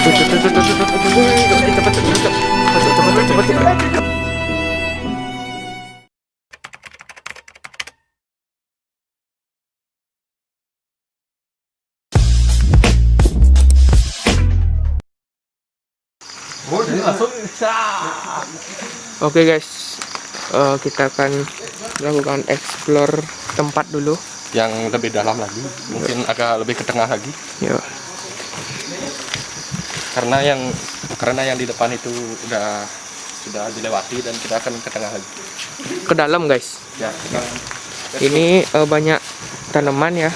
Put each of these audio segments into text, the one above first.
Oke guys, kita akan melakukan explore tempat dulu yang lebih dalam lagi, mungkin agak lebih ke tengah lagi. ya. Karena yang di depan itu sudah dilewati dan kita akan ke tengah lagi. Ke dalam guys. Ya, Ini banyak tanaman ya.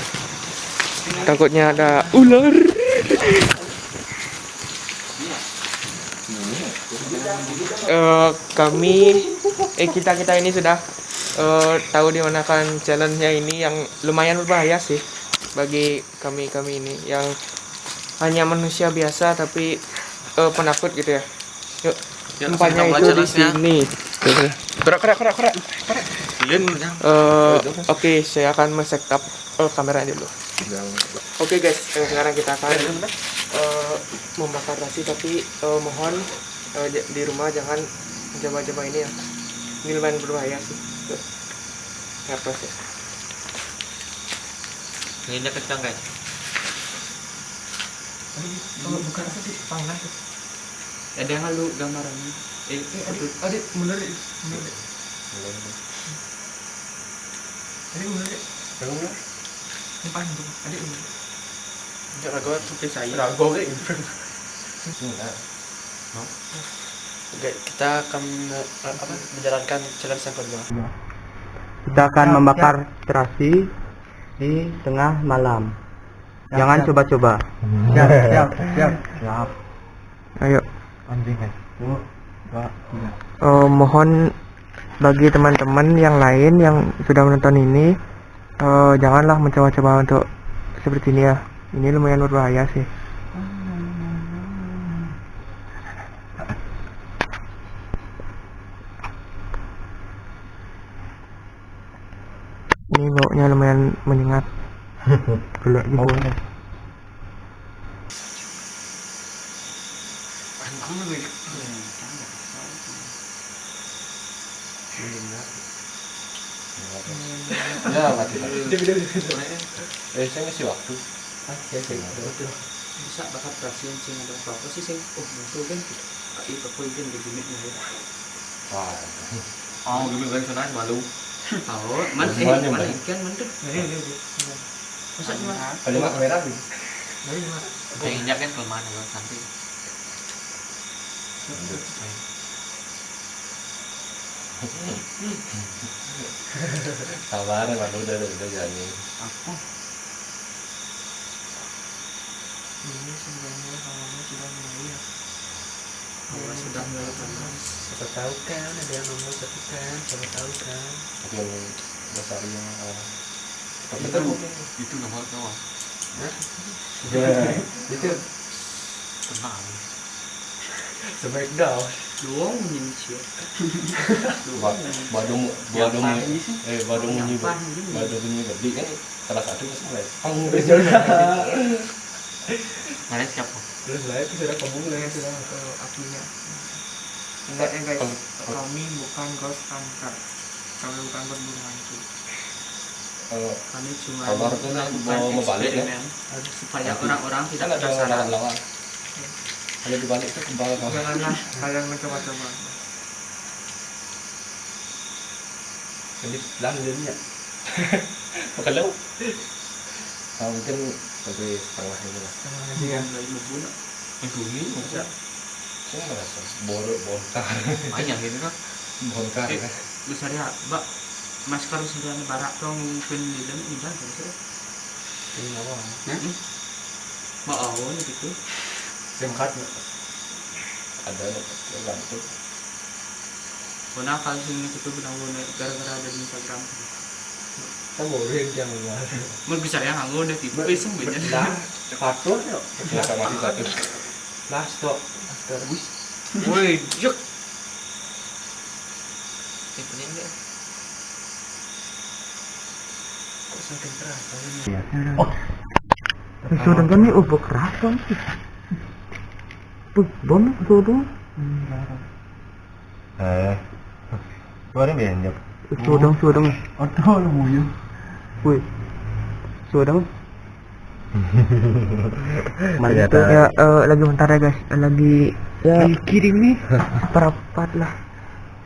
Takutnya ada ular. Kita ini sudah tahu di mana kan challenge-nya ini yang lumayan berbahaya sih bagi kami ini yang hanya manusia biasa tapi penakut gitu ya. Yuk, tempatnya itu di sini. Kerak. Oke, saya akan men-setup kamera dulu. Oke guys, sekarang kita akan membakar nasi, tapi mohon di rumah jangan coba-coba ini ya. Ini lumayan berbahaya sih. Ya proses. Ini kencang guys. Bukan nasi panas. Ada yang halu gambarannya. Adik, bener. Kita akan menjalankan challenge yang kedua. Kita akan membakar terasi di tengah malam. Jangan coba-coba. Siap. Ayo. Mohon bagi teman-teman yang lain yang sudah menonton ini, janganlah mencoba-coba untuk seperti ini ya. Ini lumayan berbahaya sih. Ini baunya lumayan menyengat. Gelap nih baunya. Ya, mati. Saya ngasih waktu. Bisa bakal perasaan sing ada apa sih sing betul kan itu poin di limitnya ya. Wah. Dulu kan sana malu. Tahu, mana ikan tuh. Masa cuma Ada mak kamera sih. pengennya kan kelemahan ya nanti. Sabar, malu udah jadi. Apa? Ini sebenarnya hawanya sudah mulai ya. Sudah mulai panas. Siapa tahu kan ada yang ngomong tapi kan, siapa tahu kan. Tapi yang dasarnya Itu nomor kawan. itu Tenang. Smackdown. Luang menyingkir. Badung bunyi gede kan salah satu pasti mulai. Mana siapa? Terus lah itu sudah pemulai sudah Apinya. Enggak guys, kami bukan ghost hunter. Kami bukan berburu hantu. Kami cuma Kalau itu mau balik ya. Supaya orang-orang tidak Kan ada penasaran. lawan. Kalau dibalik itu kebal kan. Janganlah kalian mencoba-coba. Jadi lang jadinya. Kalau mungkin sampai setengah ini lah. Iya. Bumi bisa Saya merasa bongkar. banyak gitu kan. Bongkar ya. Misalnya, Mbak, masker sudah barak dong mungkin di dalam ini kan terus. Ini apa? Mbak awal gitu. SIM card ada bantu. Karena kalau sini itu benar-benar gara-gara ada di Instagram. Kita borin yang luar. Mau bisa yang hangun deh tipe iseng banyak. Kartu yuk. Ya sama di satu. Plastik. Woi, juk. Tipenya enggak. Kok saking terasa ini? Sudah kan ini ubuk rasa sih. Bom sudah. Boleh banyak. Sudah. Auto lu muyu. Wih. Sudah. Ternyata. Ya lagi bentar ya guys. Lagi ya kirim nih. Perapat lah.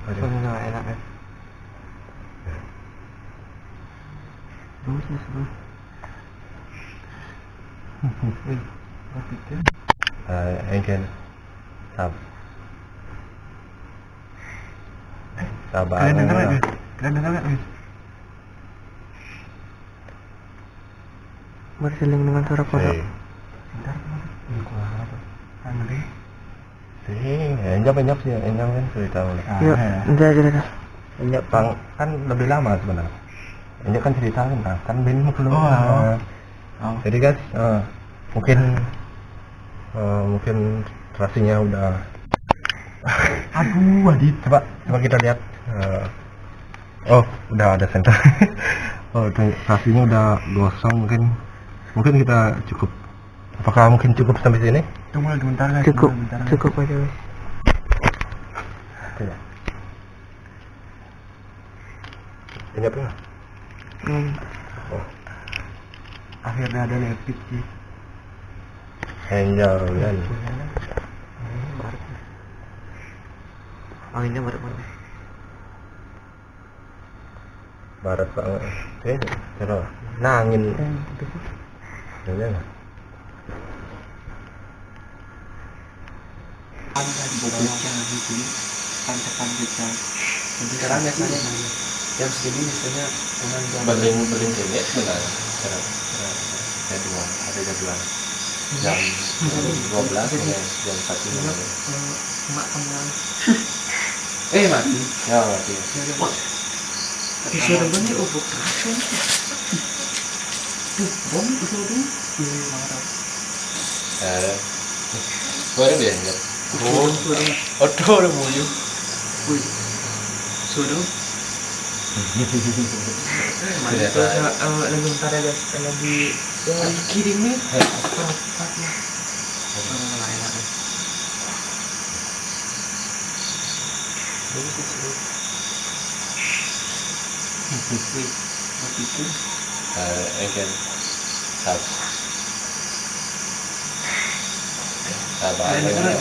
Enggak enak kan. Engken. Sabar. Kalian dengar nggak, guys? Kalian dengar nggak, guys? Berseling dengan suara kodok. Enyap sih, enyap kan cerita oleh. Ya, udah. Enyap kan lebih lama sebenarnya. Enyap kan cerita kan Ben belum. Jadi guys, mungkin terasinya udah. Aduh, Adit. Coba kita lihat. Udah ada senter. Terasinya udah gosong mungkin kita cukup. Apakah mungkin cukup sampai sini? Tunggu lagi bentar, guys. Cukup aja guys. Enyap ya? Akhirnya ada lepit sih. Enyap kan. Anginnya baru. Barat banget. Coba. Nah, angin. Ya. Sekarang biasanya jam segini biasanya jam Berlin ini sebenarnya. Jadwal. Jam 12 jam 1 mak teman. Mati. Ya mati. Bisa banyak ubuk rasa. Bom itu tuh. Boleh deh ya. Auto lu muyu. Sudah. Ternyata. Lagi bentar ya guys. Lagi Kirim nih. Engken. Sabar. Enyap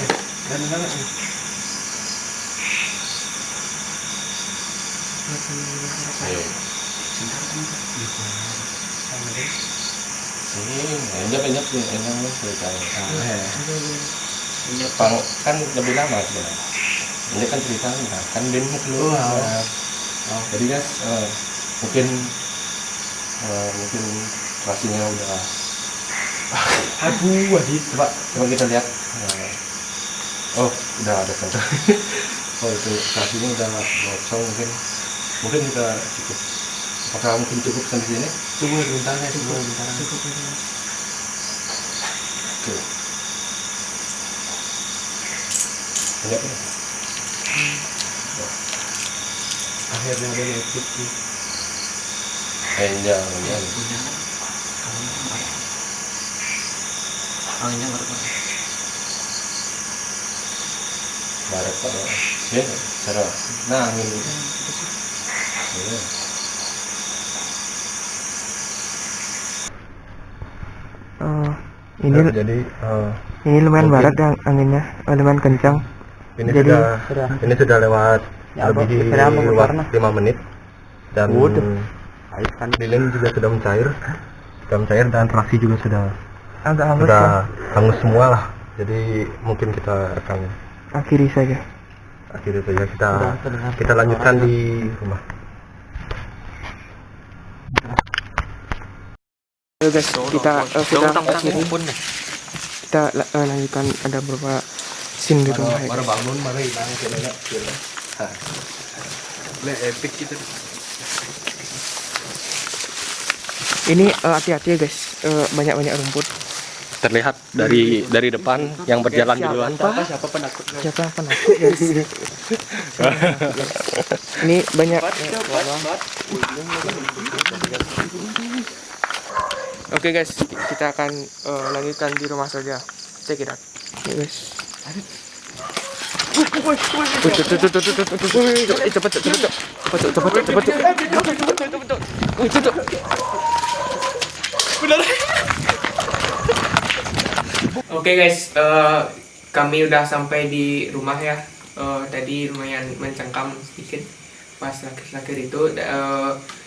sih, enyap ceritanya. Jepang kan lebih lama sebenarnya. Ini kan ceritanya kan Ben keluar. Jadi guys, mungkin rasanya udah. Aduh, Adit. Coba kita lihat. Udah ada senter. Itu rasanya udah gosong mungkin kita cukup. Apakah mungkin cukup sampai sini? Tunggu bentar, guys. Cukup. Oke. Enyap ya? Akhirnya ada lepit sih. Enyap. Anginnya baru. Barat banget. Ya, cara. Nah, angin. Iya. Ini lumayan mungkin- barat ya anginnya, lumayan kencang. Ini Jadi, sudah lewat Ya, lebih sudah memutar, lewat 5 menit dan lilin juga sudah mencair dan terasi juga sudah agak hangus ya. hangus semua lah. Jadi mungkin kita rekam Akhiri saja. akhirnya saja Sudah terdengar kita lanjutkan di rumah. Oke guys, kita sudah akhiri. Kita lanjutkan ada beberapa scene di rumah ya. Baru bangun, baru hilang epic gitu. Ini hati-hati ya guys, banyak-banyak rumput. Terlihat dari depan yang berjalan duluan. Siapa penakut? Siapa yang penakut guys? Ini banyak. Oke guys, kita akan lanjutkan di rumah saja. Check it out. Ya guys. Oke guys, kami udah sampai di rumah ya. Tadi lumayan mencengkam sedikit pas lakir-lakir itu.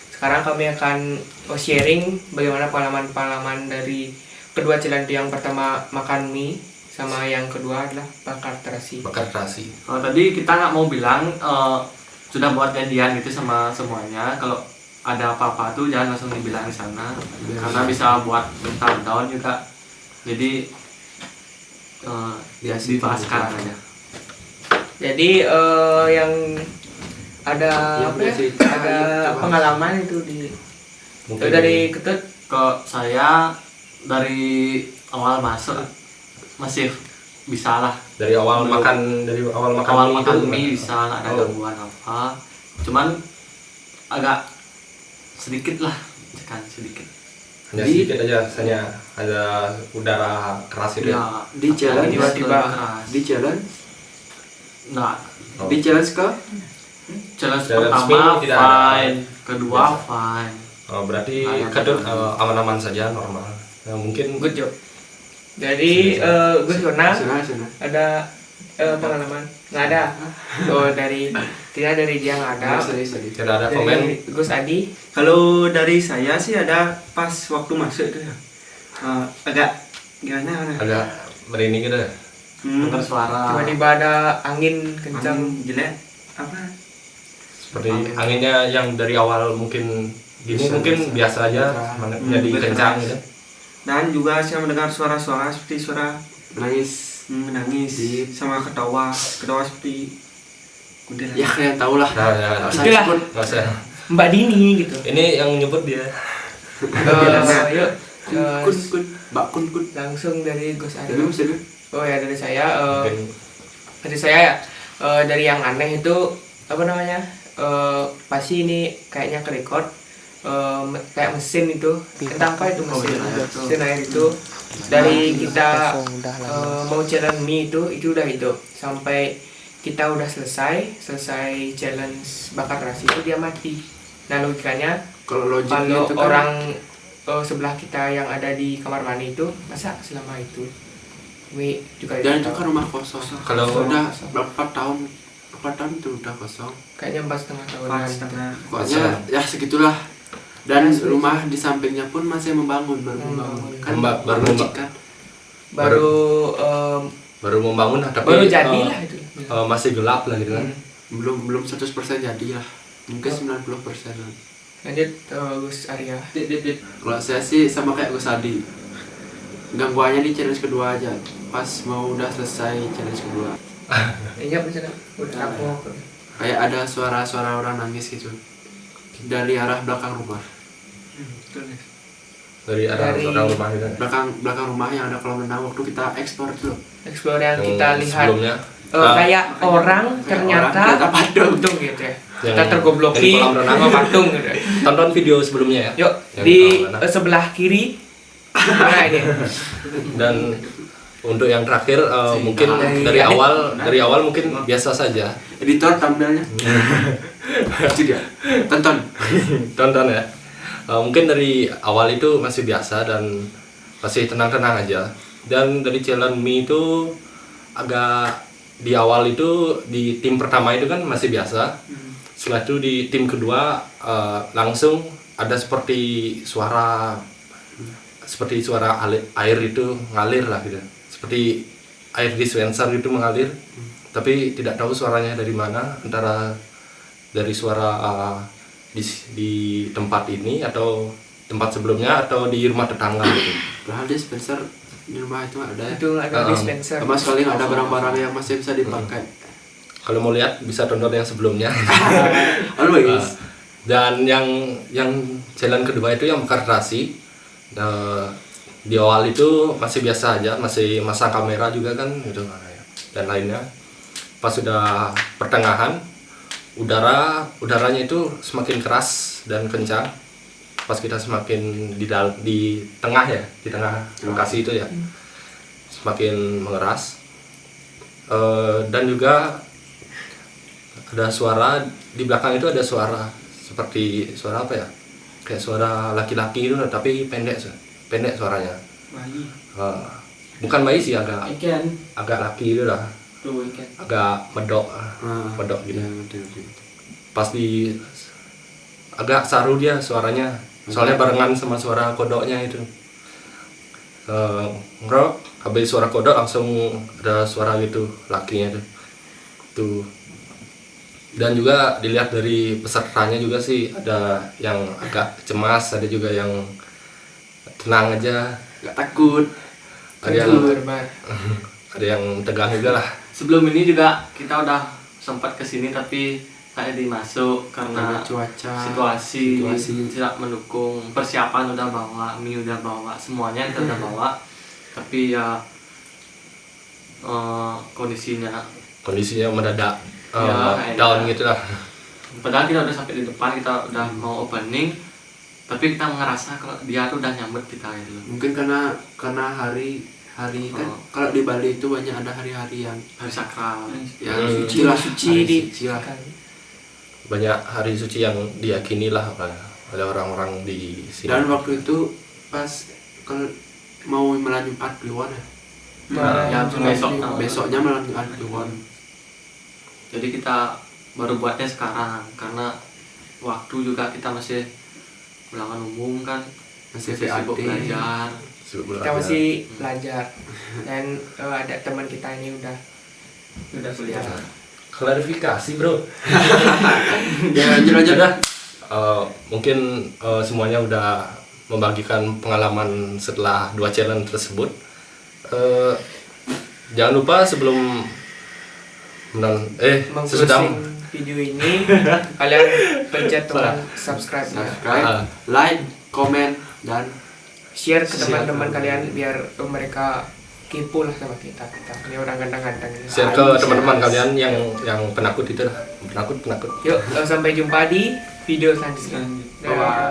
Sekarang kami akan sharing bagaimana pengalaman-pengalaman dari kedua challenge. Yang pertama makan mie, sama yang kedua adalah bakar terasi. Tadi kita nggak mau bilang sudah buat janjian gitu sama semuanya. Kalau ada apa-apa tuh jangan langsung dibilang di sana, karena bisa buat bertahun-tahun juga. Jadi dibahaskan aja. Jadi yang ada apa ya? Ada pengalaman itu dari Ketut. Kalau saya dari awal masuk masih bisa lah. Dari awal makan mie bisa, nggak ada gangguan apa. Cuman agak sedikit lah, sedikit. Hanya sedikit aja, hanya ada udara keras itu. Ya, di challenge tiba-tiba di challenge. Nah, Oh. di challenge challenge Challenge pertama mie tidak ada. fine, kedua fine. Berarti Ada Ketut tekanan. aman-aman saja, normal. Mungkin Good job. Jadi Gus Yona Sana. ada pengalaman? Nggak ada. Oh dari dia nggak ada. tidak ada komen. Dari Gus Adi. Kalau dari saya sih ada pas waktu masuk itu ya. Agak gimana? Agak merinding gitu ya. Dengar suara. Tiba-tiba ada angin kencang. Angin jelek apa? Seperti anginnya yang dari awal mungkin gini mungkin biasa aja, jadi kencang gitu. Dan juga saya mendengar suara-suara seperti suara menangis sama ketawa seperti kuntilanak. Ya kalian tahu lah. Nah, ya, Itulah nggak usah. Mbak Dini gitu. Ini yang nyebut dia. Yuk Kun. langsung dari Gus Adi. Serius. Oh ya dari saya. Mungkin Dari saya ya. Dari yang aneh itu apa namanya? Pasti ini kayaknya ke-record. Kayak mesin itu, entah apa itu mesin air itu. Dari kita mau challenge mie itu udah itu sampai kita udah selesai challenge bakar terasi itu dia mati. Nah logikanya Kalau kalau orang sebelah kita yang ada di kamar mandi itu masa selama itu mie juga dan itu itu kan rumah kosong. Kalau- udah berapa tahun itu udah kosong. kayaknya 4,5 tahunan gitu. Pokoknya ya segitulah. Dan rumah di sampingnya pun masih baru membangun. Kan Baru logik kan. baru membangun tapi baru jadi lah itu. masih gelap lah gitu kan. Belum 100% jadi lah. Mungkin 90% lah. Lanjut Gus Arya. Kalau saya sih sama kayak Gus Adi. Gangguannya di challenge kedua aja. Pas mau udah selesai challenge kedua. Iya bener. Udah aku. Kayak ada suara-suara orang nangis gitu. Dari arah belakang rumah. Dari arah rumah gitu. Belakang rumah yang ada kolam renang waktu kita ekspor itu loh. Explore yang kita lihat sebelumnya kayak orang ternyata ternyata patung. gitu ya. Yang Kita tergobloki dari kolam renang. sama patung gitu ya. tonton video sebelumnya ya. Yuk Yang di kolam renang. sebelah kiri. Nah ini. Dan untuk yang terakhir mungkin Dari dari awal mungkin biasa saja. Editor thumbnailnya. Itu dia. Tonton ya. Mungkin dari awal itu masih biasa dan masih tenang-tenang aja. Dan dari challenge mie itu agak di awal itu di tim pertama itu kan masih biasa. Setelah itu di tim kedua langsung ada seperti suara air itu ngalir lah gitu. Seperti air dispenser itu mengalir. Tapi tidak tahu suaranya dari mana, antara dari suara di tempat ini atau tempat sebelumnya atau di rumah tetangga gitu. Padahal dispenser di rumah itu ada ya. Itu ada dispenser. Sama sekali nggak ada barang-barang yang masih bisa dipakai. Kalau mau lihat bisa tonton yang sebelumnya. Always. Dan yang jalan kedua itu yang bakar terasi. Di awal itu masih biasa aja, masih masang kamera juga kan gitu dan lainnya. Pas sudah pertengahan udaranya itu semakin keras dan kencang. Pas kita semakin di tengah ya, di tengah lokasi itu ya, semakin mengeras. Dan juga ada suara di belakang itu, ada suara seperti suara apa ya, kayak suara laki-laki itu tapi pendek suaranya. Bayi. Bukan bayi sih, agak Ikan. laki itu lah, Tuh ikan. agak medok gitu. Pas di agak saru dia suaranya, soalnya barengan sama suara kodoknya itu. Ngerok, habis suara kodok langsung ada suara gitu lakinya tuh. Dan juga dilihat dari pesertanya juga sih, ada yang agak cemas, ada juga yang tenang aja, nggak takut. ada yang Berbar. ada yang tegang juga lah. Sebelum ini juga kita udah sempat kesini tapi tak jadi masuk karena cuaca, situasi situasi. tidak mendukung. Persiapan udah bawa, mie udah bawa, semuanya kita udah bawa, tapi ya kondisinya Mendadak Ya, down iya. gitu lah. padahal kita udah sampai di depan, kita udah mau opening, tapi kita ngerasa kalau dia tuh udah nyambut kita gitu loh. Mungkin karena hari kan kalau di Bali itu banyak ada hari-hari yang Hari sakral. suci lah, Suci hari di suci lah. Banyak hari suci yang diyakini lah oleh orang-orang di sini. Dan waktu itu pas kalau mau malam Jumat Kliwon ya, Ya, besoknya malam Jumat Kliwon. Jadi kita baru buatnya sekarang karena waktu juga kita masih ulangan umum kan, Masih sibuk PAD. belajar. kita masih belajar dan ada teman kita ini udah kuliah. Klarifikasi bro. Ya lanjut Udah, mungkin semuanya udah membagikan pengalaman setelah 2 challenge tersebut. Jangan lupa sebelum sesudah Meng-closing video ini kalian pencet tombol subscribe ya. subscribe, like, komen, dan Share ke teman-teman kalian biar mereka kepo lah sama kita ini orang ganteng-ganteng ini. share ke teman-teman kalian yang penakut itu lah, penakut. Yuk sampai jumpa di video selanjutnya. Bye.